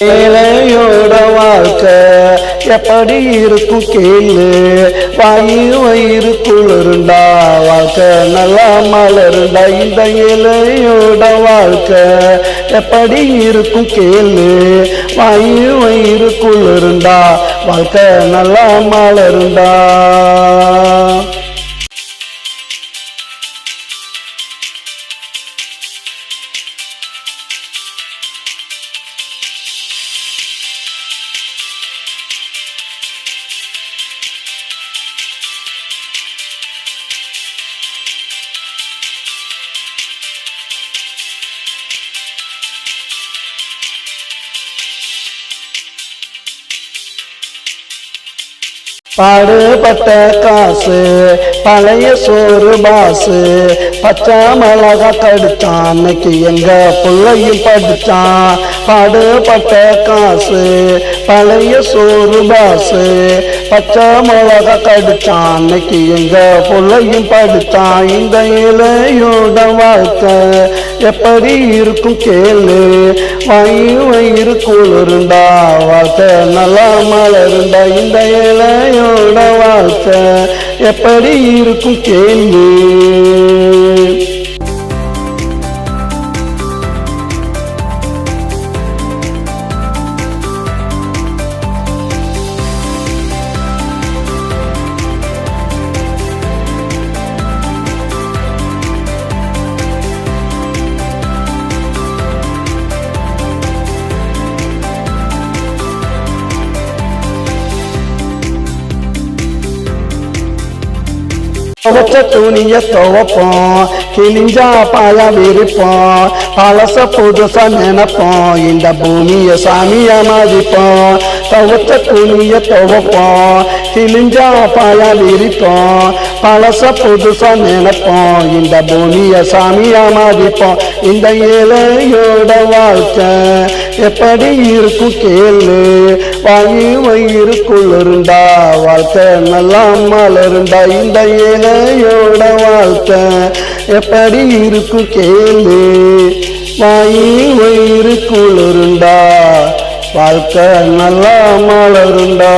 ஏழையோட வாழ்க்கை எப்படி இருக்கும் கேளு, வயிறு குளிருண்டா வாழ்க்கை நல்லா மலருண்டா. இந்த ஏழையோட வாழ்க்கை எப்படி இருக்கும் கேளு, வயிறு குளிருண்டா வாழ்க்கை நல்லா மலருண்டா. பாடுபட்ட காசு பழைய சோறு பாசு, பச்சை மிளகா கடிச்சான் அன்னைக்கு எங்க பிள்ளையும் படிச்சான். பாடுபட்ட காசு பழைய சோறு பாசு, பச்சை மிளகா கடிச்சான் அன்னைக்கு எங்க பிள்ளையும் படிச்சான். இந்த இலையோட வாழ்க்கை எப்படி இருக்கும் கேளு, வயிறு குளிருண்டா வாழ்க்கை நல்லா மலருண்டா. இந்த இலையோட வாழ்க்கை எப்படி இருக்கும் கேளு. துவச்ச துணிய துவப்போம், கிழிஞ்சா பாயா விரிப்போம், பழச புதுசா நினைப்போம், இந்த பூமிய சாமிய மதிப்போம். துவச்ச துணிய துவப்போம், கிழிஞ்சா பாயா விரிப்போம், பழச புதுசா நினைப்போம், இந்த பூமிய சாமிய மதிப்போம். இந்த ஏழையோட வாழ்க்கை எப்படி இருக்கும் கேளு, வயிறு குளிருண்டா வாழ்க்கை நல்லா மலருண்டா. இந்த ஏழையோட வாழ்க்கை எப்படி இருக்கும் கேளு, வயிறு குளிருண்டா வாழ்க்கை நல்லா மலருண்டா.